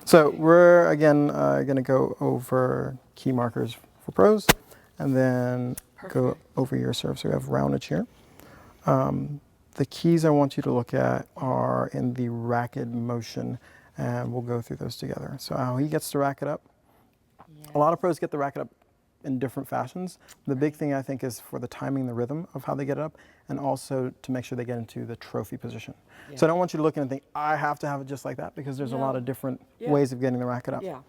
So we're again going to go over key markers for pros, and then go over your serve. So we have roundage here. The keys I want you to look at are in the racket motion, and we'll go through those together. So how he gets the racket up. Yeah. A lot of pros get the racket up in different fashions. The big thing I think is for the timing, the rhythm of how they get it up, and also to make sure they get into the trophy position. Yeah. So I don't want you to look and think, I have to have it just like that, because there's a lot of different ways of getting the racket up. Yeah.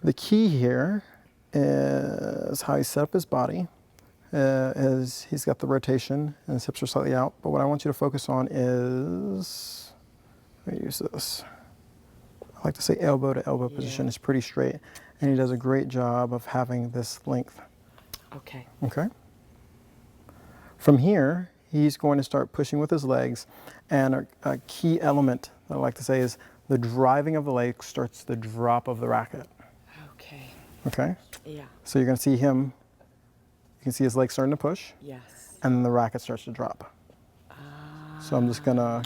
The key here is how he set up his body. He's got the rotation and his hips are slightly out, but what I want you to focus on is, let me use this. I like to say elbow to elbow position is pretty straight, and he does a great job of having this length. Okay. Okay. From here, he's going to start pushing with his legs, and a key element that I like to say is the driving of the legs starts the drop of the racket. Okay. Okay? Yeah. So you're going to see him, you can see his legs starting to push, Yes. and then the racket starts to drop. So I'm just going to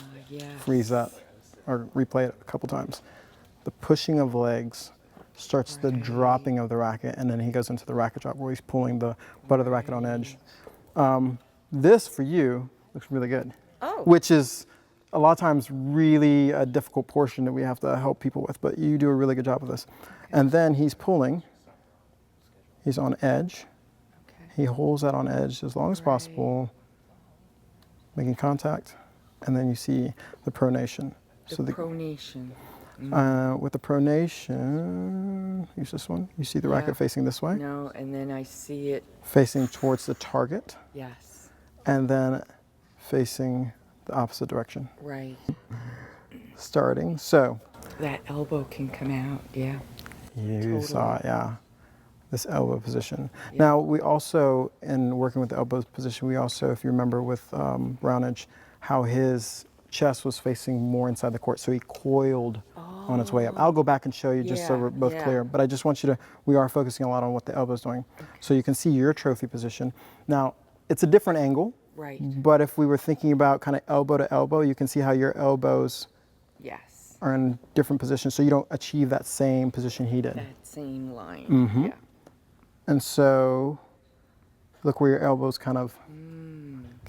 freeze that or replay it a couple times. The pushing of legs starts the dropping of the racket, and then he goes into the racket drop where he's pulling the butt of the racket on edge. This, for you, looks really good. Oh. Which is a lot of times really a difficult portion that we have to help people with, but you do a really good job of this. Okay. And then he's pulling. He's on edge. Okay. He holds that on edge as long as possible, making contact, and then you see the pronation. The pronation. With the pronation, use this one. You see the racket facing this way? No, and then I see it facing towards the target. Yes. And then facing the opposite direction. Right. Starting. So that elbow can come out. Yeah. You saw it, yeah. This elbow position. Yeah. Now we also, in working with the elbow position, we also, if you remember with Brownage, how his chest was facing more inside the court, so he coiled on its way up. I'll go back and show you just so we're both clear, but I just want you to, we are focusing a lot on what the elbow's doing. Okay. So you can see your trophy position. Now, it's a different angle, right? But if we were thinking about kind of elbow to elbow, you can see how your elbows are in different positions, so you don't achieve that same position he did. That same line, yeah. And so, look where your elbows kind of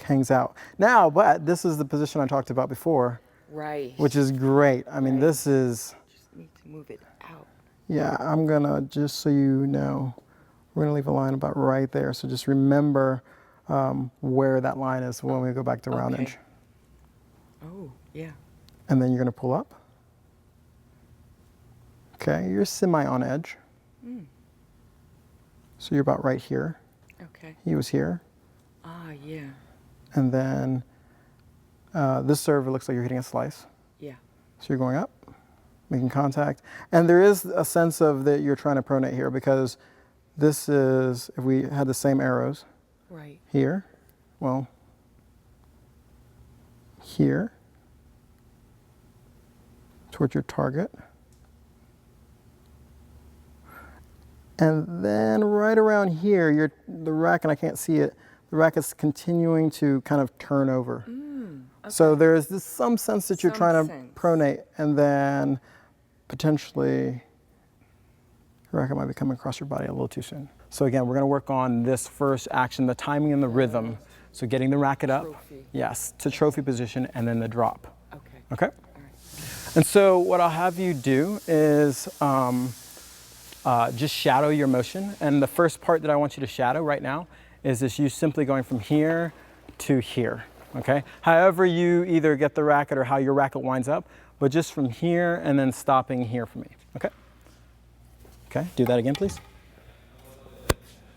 hangs out. Now, but this is the position I talked about before. Right. Which is great. I mean, this is... Just need to move it out. Yeah, I'm gonna, just so you know, we're gonna leave a line about right there. So just remember where that line is when we go back to roundage. Oh, yeah. And then you're gonna pull up. Okay, you're semi on edge. So you're about right here. Okay. He was here. Ah, yeah. And then this serve, it looks like you're hitting a slice. Yeah. So you're going up, making contact. And there is a sense of that you're trying to pronate here, because this is, if we had the same arrows here, well, here, towards your target. And then right around here, the racket, I can't see it, the racket's continuing to kind of turn over. Okay. So there's this some sense that you're trying to pronate, and then potentially the racket might be coming across your body a little too soon. So again, we're going to work on this first action, the timing and the rhythm. So getting the racket up, yes, to trophy position, and then the drop. Okay. Okay? All right. And so what I'll have you do is just shadow your motion. And the first part that I want you to shadow right now is this, you simply going from here to here, okay? However you either get the racket or how your racket winds up, but just from here and then stopping here for me, okay? Okay, do that again, please.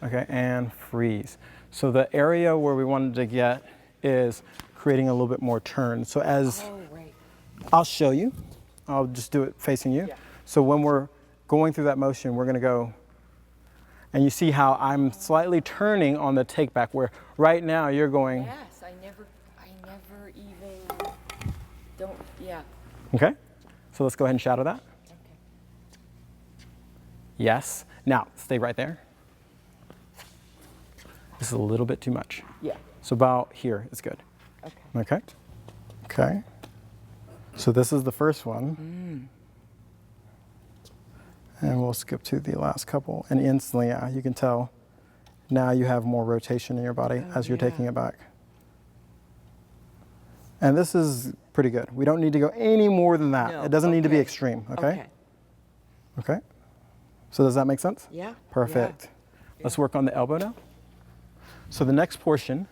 Okay, and freeze. So the area where we wanted to get is creating a little bit more turn. So as, I'll show you, I'll just do it facing you. Yeah. So when we're going through that motion, we're gonna go, and you see how I'm slightly turning on the take back, where right now you're going. Yes, I never even, don't, yeah. Okay, So let's go ahead and shadow that. Okay. Yes. Now, stay right there. This is a little bit too much. Yeah. So about here is good. Okay. Okay. Okay. So this is the first one. And we'll skip to the last couple. And instantly, yeah, you can tell now you have more rotation in your body as you're taking it back. And this is pretty good. We don't need to go any more than that. No. It doesn't need to be Okay. extreme, okay? Okay. Okay. So does that make sense? Yeah. Perfect. Yeah. Let's work on the elbow now. So the next portion,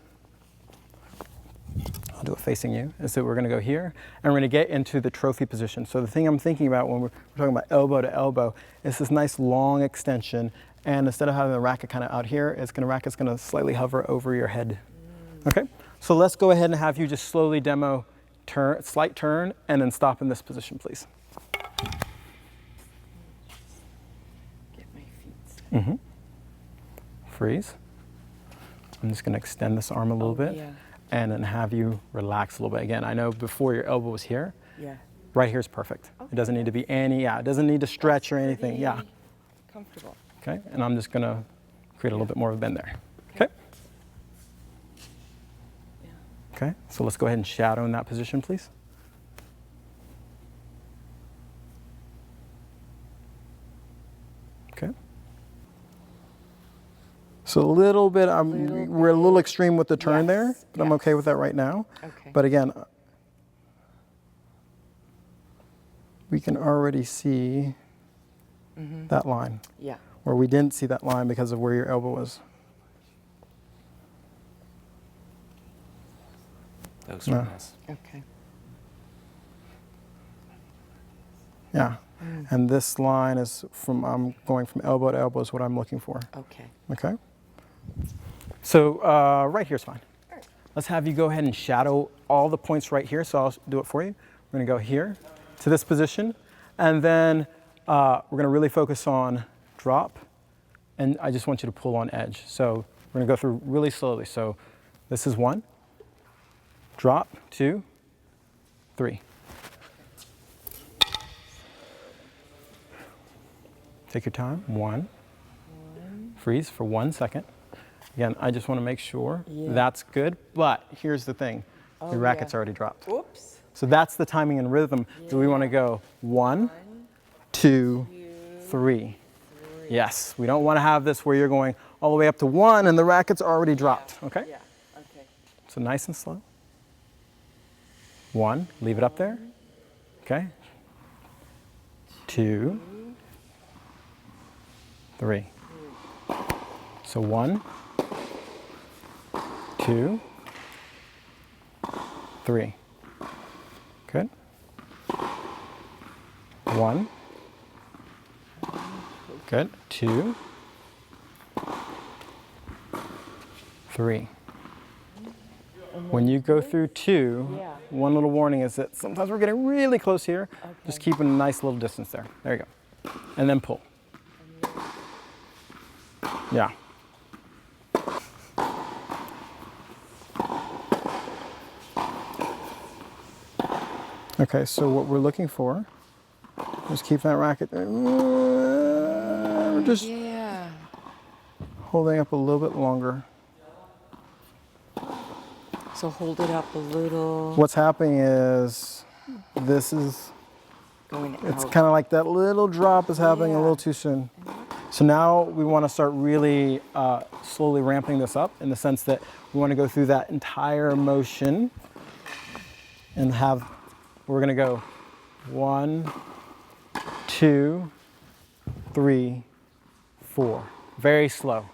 I'll do it facing you, is that we're going to go here and we're going to get into the trophy position. So the thing I'm thinking about when we're talking about elbow to elbow is this nice long extension, and instead of having the racket kind of out here, racket's going to slightly hover over your head. Okay, so let's go ahead and have you just slowly demo slight turn and then stop in this position, please. Get my feet. Mm-hmm. Freeze. I'm just going to extend this arm a little bit. Yeah. And then have you relax a little bit. Again, I know before your elbow was here. Yeah. Right here is perfect. Okay. It doesn't need to be it doesn't need to stretch or anything. Yeah. Comfortable. Okay, and I'm just gonna create a little bit more of a bend there. Okay. Yeah. Okay, so let's go ahead and shadow in that position, please. Okay. So a little bit, we're a little extreme with the turn there, Yes, but I'm okay with that right now. Okay. But again, we can already see that line, Yeah. where we didn't see that line because of where your elbow was. That No. looks nice. Okay. Yeah, and this line is from, I'm going from elbow to elbow is what I'm looking for. Okay. Okay. So right here's fine. Let's have you go ahead and shadow all the points right here. So I'll do it for you. We're gonna go here to this position, and then we're gonna really focus on drop, and I just want you to pull on edge. So we're gonna go through really slowly. So this is 1, drop, 2, 3. Take your time. 1. Freeze for 1 second. Again, I just want to make sure that's good, but here's the thing. Your racket's already dropped. Oops. So that's the timing and rhythm. Do we want to go 1, 2, 3? Yes, we don't want to have this where you're going all the way up to 1 and the racket's already dropped, okay? Yeah. Okay. So nice and slow. 1, leave it up there. Okay. 2, 3. So 1, 2, 3. Good. 1. Good. 2, 3. When you go through 2, one little warning is that sometimes we're getting really close here. Just keep a nice little distance there. There you go. And then pull. Yeah. Okay, so what we're looking for is keep that racket there. We're just holding up a little bit longer. So hold it up a little. What's happening is this is, Going out. it's kind of like that little drop is happening a little too soon. So now we want to start really slowly ramping this up in the sense that we want to go through that entire motion and have, we're going to go 1, 2, 3, 4. Very slow.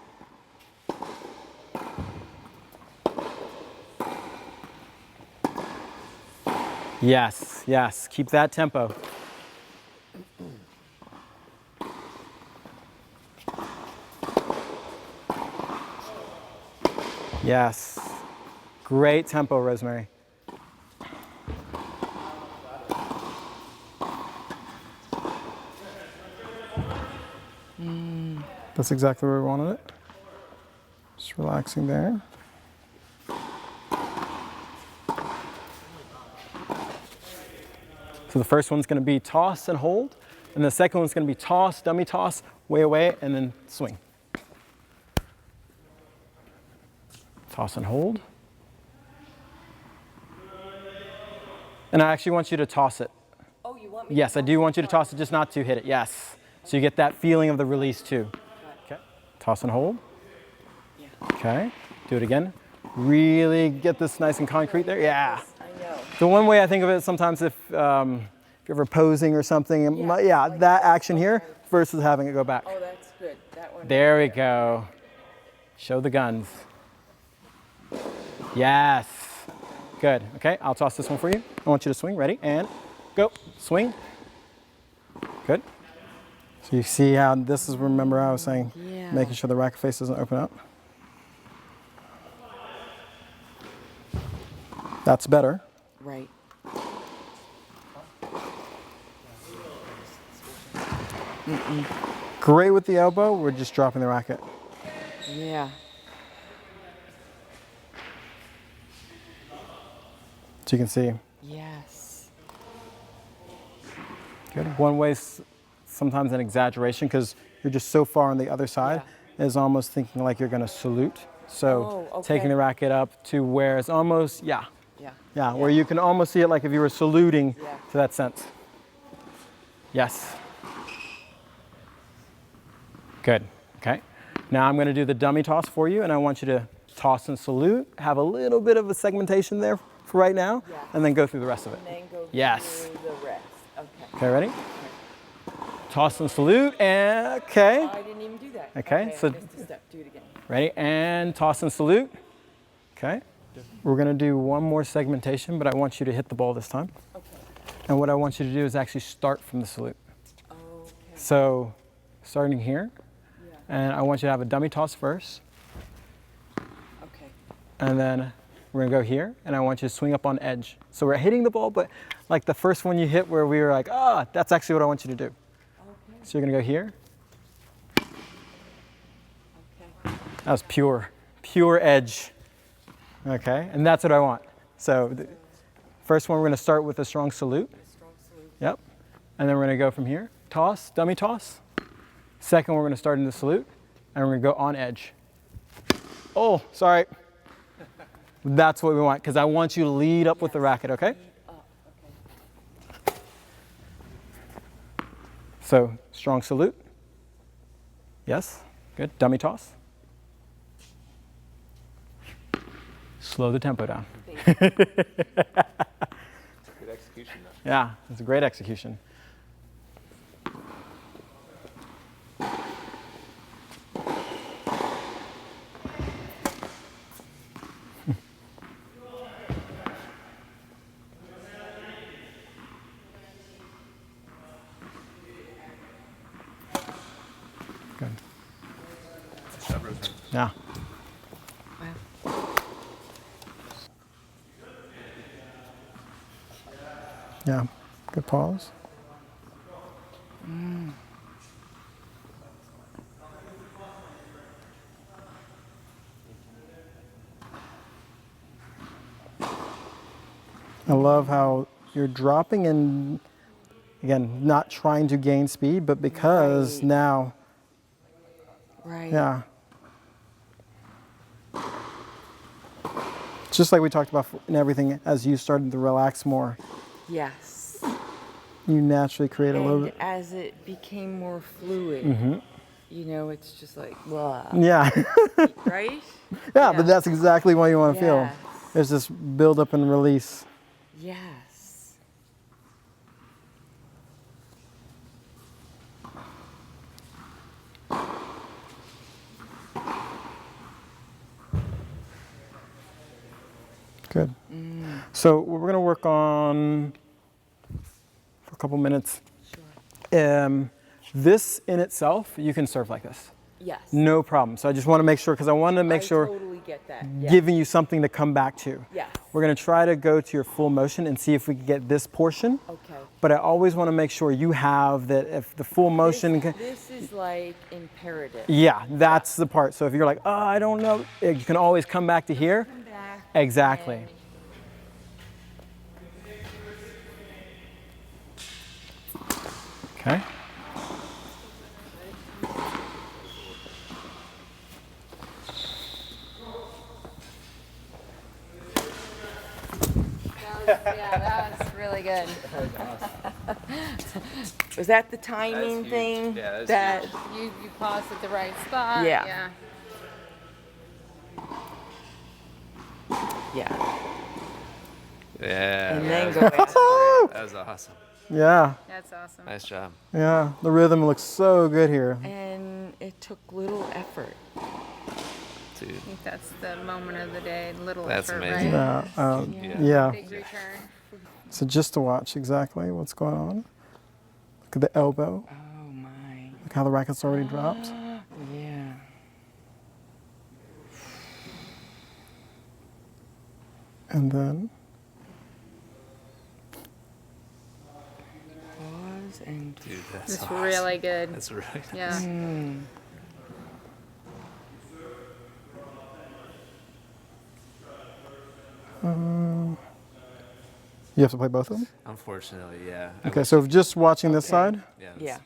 Yes, yes, keep that tempo. Yes, great tempo, Rosemary. That's exactly where we wanted it. Just relaxing there. So the first one's gonna be toss and hold, and the second one's gonna be toss, dummy toss, way away, and then swing. Toss and hold. And I actually want you to toss it. Oh, you want me Yes, to I do want you to toss it, just not to hit it. Yes. So you get that feeling of the release too. Okay. Toss and hold. Yeah. Okay. Do it again. Really get this nice and concrete there. Yeah. I know. The one way I think of it sometimes if you're ever posing or something, it might, yeah, like that action here versus having it go back. Oh, that's good. That one. There we go. Show the guns. Yes. Good. Okay, I'll toss this one for you. I want you to swing. Ready? And go. Swing. Good. So you see how this is, remember I was saying, Yeah. making sure the racket face doesn't open up. That's better. Right. Great with the elbow. We're just dropping the racket. Yeah. So you can see. Yes. Good. One way, sometimes an exaggeration because you're just so far on the other side, is almost thinking like you're going to salute. So Oh, okay. taking the racket up to where it's almost, Yeah. yeah, where you can almost see it like if you were saluting Yeah. to that sense. Yes. Good. Okay. Now I'm going to do the dummy toss for you, and I want you to toss and salute. Have a little bit of a segmentation there for right now, Yeah. and then go through the rest of it. And then go Yes. through the rest. Okay. Okay, ready? Toss and salute, and okay. I didn't even do that. Okay, so- I missed a step. Do it again. Ready? And toss and salute. Okay. We're going to do one more segmentation, but I want you to hit the ball this time. Okay. And what I want you to do is actually start from the salute. Okay. So starting here, Yeah. and I want you to have a dummy toss first, Okay. and then we're going to go here, and I want you to swing up on edge. So we're hitting the ball, but like the first one you hit where we were like, ah, that's actually what I want you to do. Okay. So you're going to go here. Okay. That was pure edge. Okay, and that's what I want. So the first one, we're going to start with a strong salute. Strong salute. Yep. And then we're going to go from here. Toss, dummy toss. Second, we're going to start in the salute, and we're going to go on edge. Oh, sorry. That's what we want, because I want you to lead up with the racket, okay? Up. Okay. So strong salute. Yes, good. Dummy toss. Slow the tempo down. Thank you. Good execution, though. Yeah, it's a great execution. Good. Good job, Rosemary. Yeah. Wow. Yeah. Good pause. I love how you're dropping and again, not trying to gain speed, but because Right. now, Right. yeah. Just like we talked about in everything, as you started to relax more, Yes. you naturally create a little And bit. as it became more fluid, you know, it's just like, blah. Yeah. Right? Yeah, but that's exactly what you want to feel. Yes. There's this build up and release. Yes. Good. So we're going to work on for a couple minutes. Sure. This in itself, you can serve like this. Yes. No problem. So I just want to make sure, because I want to make I sure totally get that. Yeah. giving you something to come back to. Yes. We're going to try to go to your full motion and see if we can get this portion. Okay. But I always want to make sure you have that if the full motion. This is like imperative. Yeah, that's the part. So if you're like, oh, I don't know, you can always come back to here. Come back. Exactly. and- Okay. Yeah, that was really good. Was that the timing huge. thing? Yeah, that's that You paused at the right spot. Yeah. Yeah. yeah. Yeah. And then that, go after it. that was awesome. Yeah, That's awesome. Nice job. yeah. The rhythm looks so good here. And it took little effort. Dude. I think that's the moment of the day. Little That's effort, amazing. right? Yeah, Yeah. yeah. Big return. So just to watch exactly what's going on. Look at the elbow. Oh my. Look how the racket's already dropped. Yeah. And then, Pause and Dude, that's It's awesome. really good. That's really nice. Yeah. you have to play both of them? Unfortunately, yeah. I Okay, wish- so just watching this Okay. side, Yeah. yeah.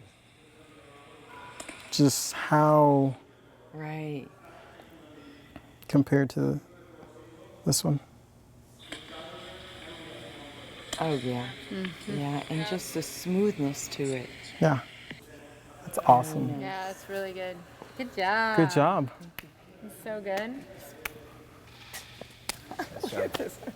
just how Right. compared to this one. Oh yeah. Yeah, and just the smoothness to it. Yeah, that's awesome. Yeah, it's really good. Good job. Good job. It's so good. Nice job.